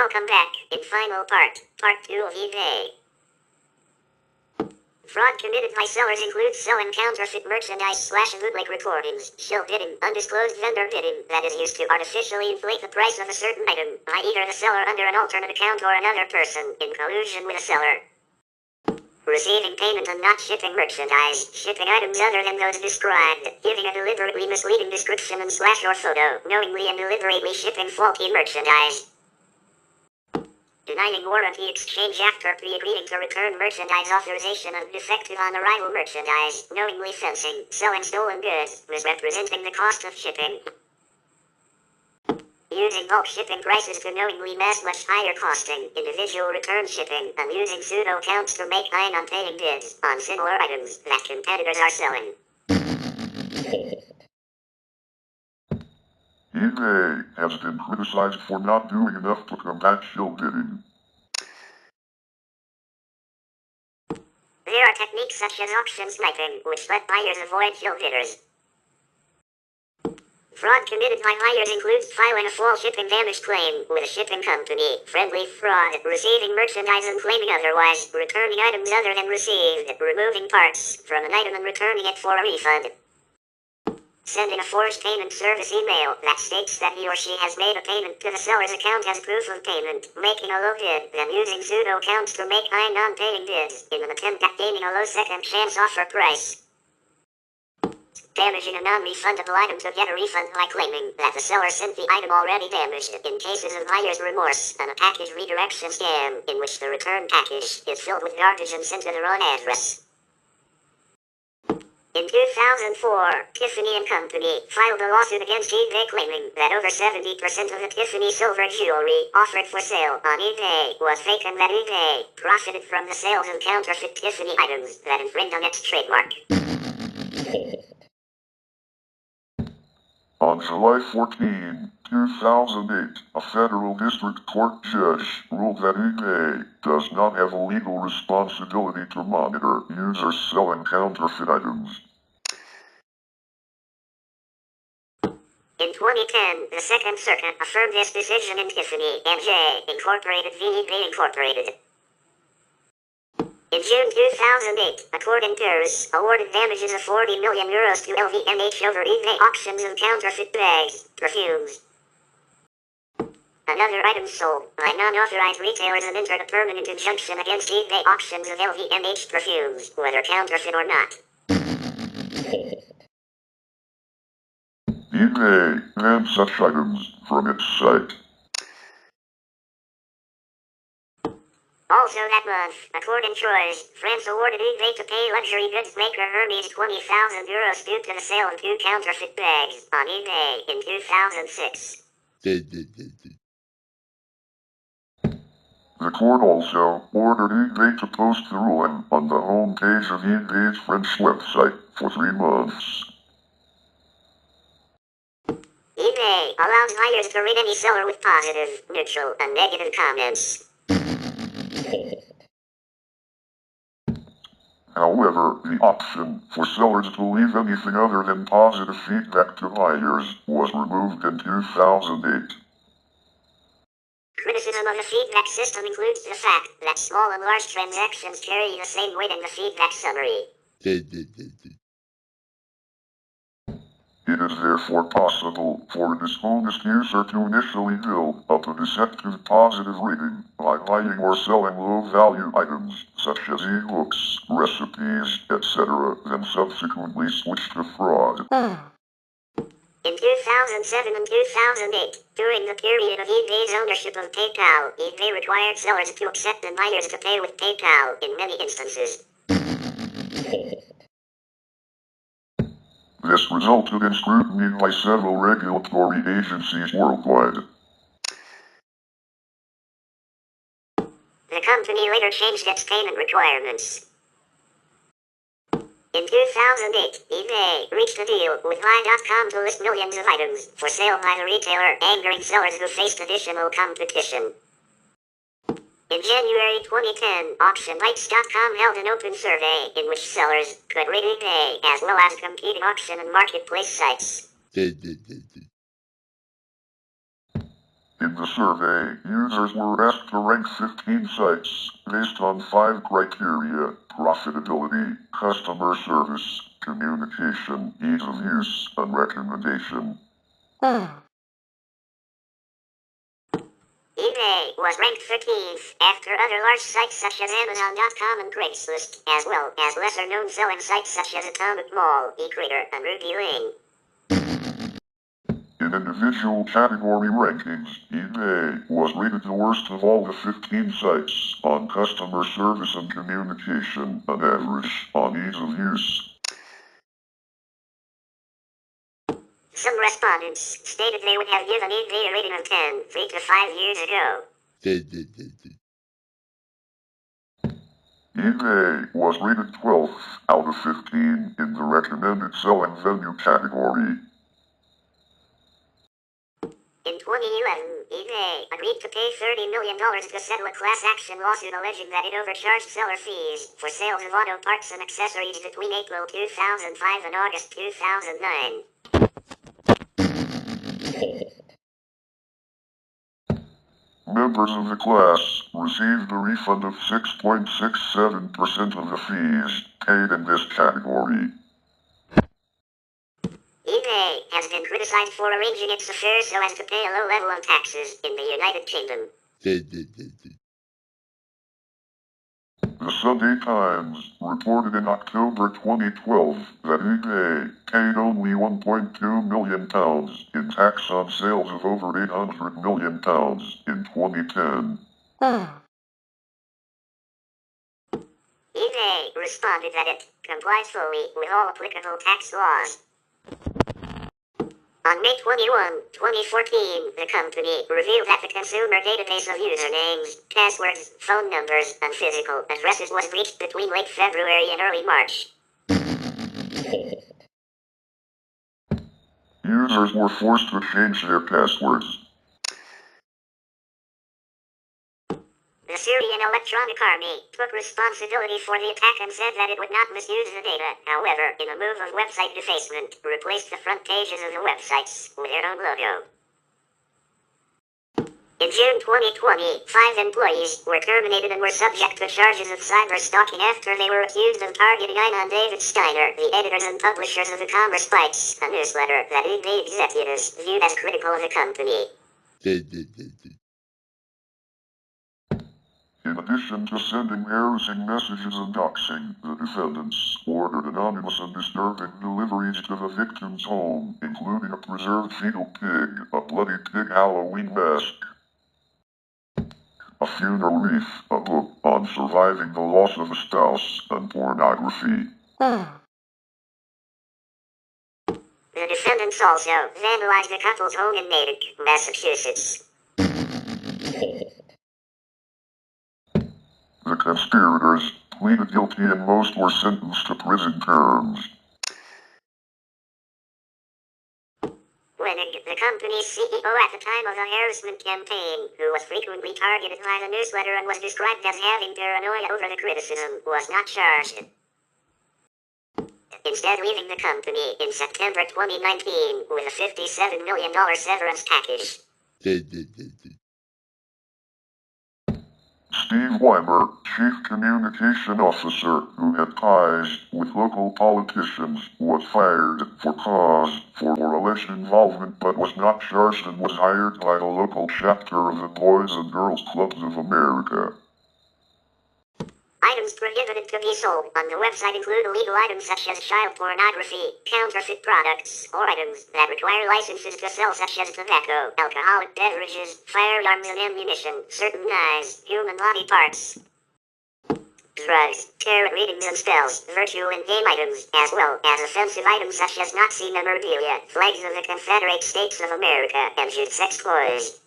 Welcome back. In final part 2 of eBay. Fraud committed by sellers includes selling counterfeit merchandise / bootleg recordings, shill bidding, undisclosed vendor bidding that is used to artificially inflate the price of a certain item by either the seller under an alternate account or another person in collusion with a seller. Receiving payment and not shipping merchandise, shipping items other than those described, giving a deliberately misleading description and / or photo, knowingly and deliberately shipping faulty merchandise. Denying warranty exchange after pre-agreeing to return merchandise authorization of defective on arrival merchandise, knowingly fencing, selling stolen goods, misrepresenting the cost of shipping. Using bulk shipping prices to knowingly mask much higher costing, individual return shipping, and using pseudo accounts to make high non-paying bids on similar items that competitors are selling. eBay has been criticized for not doing enough to combat shill bidding. There are techniques such as auction sniping, which let buyers avoid shill bidders. Fraud committed by buyers includes filing a false shipping damage claim with a shipping company, friendly fraud, receiving merchandise and claiming otherwise, returning items other than received, removing parts from an item and returning it for a refund. Sending a forged payment service email that states that he or she has made a payment to the seller's account as proof of payment, making a low bid, then using pseudo accounts to make high non-paying bids in an attempt at gaining a low second chance offer price. Damaging a non-refundable item to get a refund by claiming that the seller sent the item already damaged in cases of buyer's remorse, and a package redirection scam in which the return package is filled with garbage and sent to the wrong address. In 2004, Tiffany & Company filed a lawsuit against eBay claiming that over 70% of the Tiffany silver jewelry offered for sale on eBay was fake and that eBay profited from the sales of counterfeit Tiffany items that infringed on its trademark. On July 14, 2008, a federal district court judge ruled that eBay does not have a legal responsibility to monitor users selling counterfeit items. In 2010, the Second Circuit affirmed this decision in Tiffany & J. Incorporated v. eBay Incorporated. In June 2008, a court in Paris awarded damages of €40 million to LVMH over eBay auctions of counterfeit bags, perfumes, and other items sold by non-authorized retailers and entered a permanent injunction against eBay auctions of LVMH perfumes, whether counterfeit or not. eBay banned such items from its site. Also that month, a court in Troyes, France awarded eBay to pay luxury goods maker Hermes €20,000 due to the sale of 2 counterfeit bags on eBay in 2006. The court also ordered eBay to post the ruling on the homepage of eBay's French website for 3 months. eBay allows buyers to rate any seller with positive, neutral, and negative comments. However, the option for sellers to leave anything other than positive feedback to buyers was removed in 2008. Criticism of the feedback system includes the fact that small and large transactions carry the same weight in the feedback summary. It is therefore possible for a dishonest user to initially build up a deceptive positive rating by buying or selling low-value items, such as e-books, recipes, etc., then subsequently switch to fraud. In 2007 and 2008, during the period of eBay's ownership of PayPal, eBay required sellers to accept and buyers to pay with PayPal in many instances. This resulted in scrutiny by several regulatory agencies worldwide. The company later changed its payment requirements. In 2008, eBay reached a deal with Buy.com to list millions of items for sale by the retailer, angering sellers who faced additional competition. In January 2010, AuctionBytes.com held an open survey in which sellers could rate eBay as well as competing auction and marketplace sites. In the survey, users were asked to rank 15 sites based on 5 criteria: profitability, customer service, communication, ease of use, and recommendation. eBay was ranked 13th after other large sites such as Amazon.com and Craigslist, as well as lesser-known selling sites such as Atomic Mall, eCreator, and Ruby. In individual category rankings, eBay was rated the worst of all the 15 sites on customer service and communication, and average on ease of use. Some respondents stated they would have given eBay a rating of 10 3 to 5 years ago. eBay was rated 12th out of 15 in the recommended selling venue category. In 2011, eBay agreed to pay $30 million to settle a class action lawsuit alleging that it overcharged seller fees for sales of auto parts and accessories between April 2005 and August 2009. Members of the class received a refund of 6.67% of the fees paid in this category. eBay has been criticized for arranging its affairs so as to pay a low level of taxes in the United Kingdom. The Sunday Times reported in October 2012 that eBay paid only £1.2 million in tax on sales of over £800 million in 2010. eBay responded that it complies fully with all applicable tax laws. On May 21, 2014, the company revealed that the consumer database of usernames, passwords, phone numbers, and physical addresses was breached between late February and early March. Users were forced to change their passwords. The Syrian Electronic Army took responsibility for the attack and said that it would not misuse the data. However, in a move of website defacement, replaced the front pages of the websites with their own logo. In June 2020, 5 employees were terminated and were subject to charges of cyber stalking after they were accused of targeting Ina and David Steiner, the editors and publishers of the Commerce Bites, a newsletter that eBay executives viewed as critical of the company. In addition to sending harassing messages and doxing, the defendants ordered anonymous and disturbing deliveries to the victim's home, including a preserved fetal pig, a bloody pig Halloween mask, a funeral wreath, a book on surviving the loss of a spouse, and pornography. The defendants also vandalized the couple's home in Natick, Massachusetts. The conspirators pleaded guilty and most were sentenced to prison terms. Winning, the company's CEO at the time of the harassment campaign, who was frequently targeted by the newsletter and was described as having paranoia over the criticism, was not charged. Instead leaving the company in September 2019 with a $57 million severance package. Steve Weimer, Chief Communication Officer who had ties with local politicians, was fired for cause for alleged involvement but was not charged and was hired by the local chapter of the Boys and Girls Clubs of America. Items prohibited to be sold on the website include illegal items such as child pornography, counterfeit products, or items that require licenses to sell such as tobacco, alcoholic beverages, firearms and ammunition, certain knives, human body parts, drugs, tarot readings and spells, virtual in-game items, as well as offensive items such as Nazi memorabilia, flags of the Confederate States of America, and used sex toys.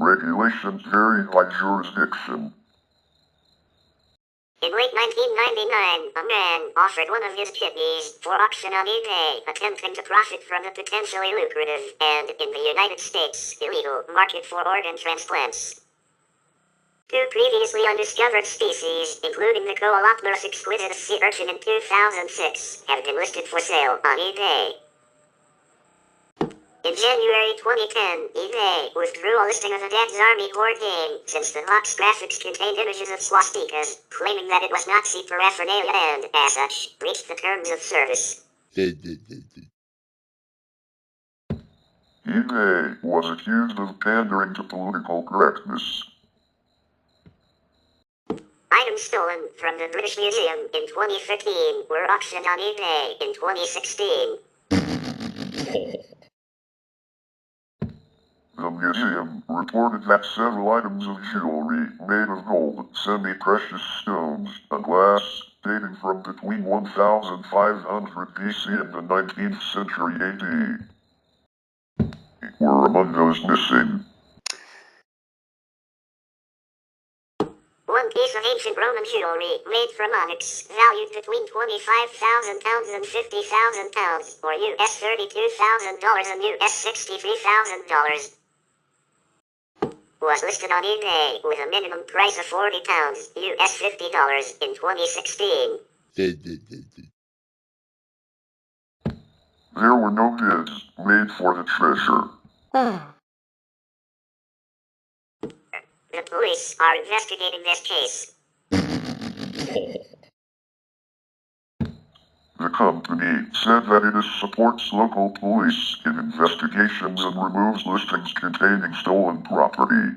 Regulations vary by jurisdiction. In late 1999, a man offered one of his kidneys for auction on eBay, attempting to profit from the potentially lucrative and, in the United States, illegal market for organ transplants. 2 previously undiscovered species, including the Coelopterus exquisitus sea urchin in 2006, have been listed for sale on eBay. In January 2010, eBay withdrew a listing of a Dad's Army Horde game since the box graphics contained images of swastikas, claiming that it was Nazi paraphernalia and, as such, breached the terms of service. eBay was accused of pandering to political correctness. Items stolen from the British Museum in 2015 were auctioned on eBay in 2016. The museum reported that several items of jewelry made of gold, semi-precious stones, and glass, dating from between 1500 BC and the 19th century AD, were among those missing. One piece of ancient Roman jewelry made from onyx, valued between £25,000 and £50,000, or US $32,000 and US $63,000, was listed on eBay with a minimum price of £40, US $50 in 2016. There were no bids made for the treasure. The police are investigating this case. The company said that it supports local police in investigations and removes listings containing stolen property.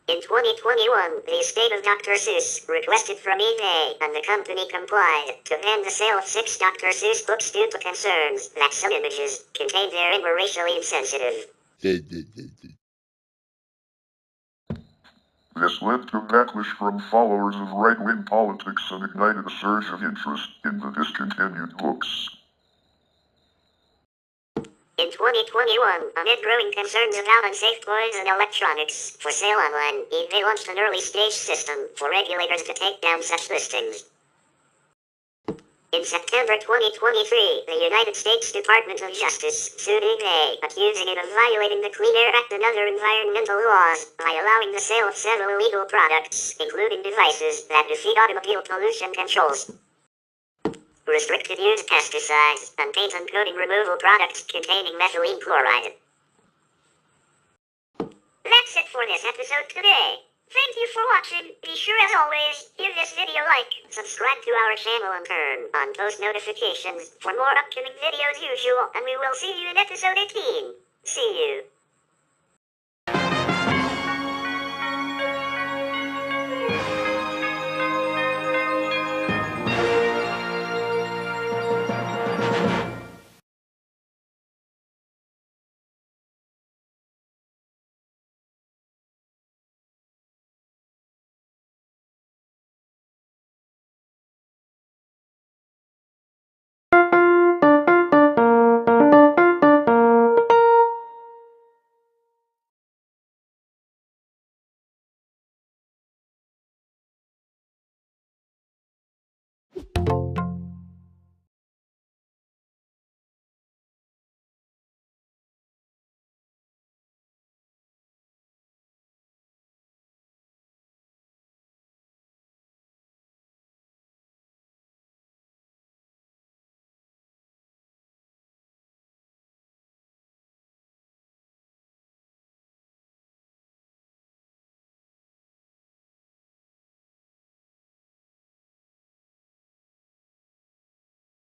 In 2021, the estate of Dr. Seuss requested from eBay, and the company complied, to ban the sale of 6 Dr. Seuss books due to concerns that some images contained therein were racially insensitive. This led to backlash from followers of right-wing politics and ignited a surge of interest in the discontinued books. In 2021, amid growing concerns about unsafe toys and electronics for sale online, eBay launched an early-stage system for regulators to take down such listings. In September 2023, the United States Department of Justice sued eBay, accusing it of violating the Clean Air Act and other environmental laws by allowing the sale of several illegal products, including devices that defeat automobile pollution controls, restricted use pesticides, and paint and coating removal products containing methylene chloride. That's it for this episode today. Thank you for watching. Be sure as always, give this video a like, subscribe to our channel and turn on post notifications for more upcoming videos usual, and we will see you in episode 18. See you.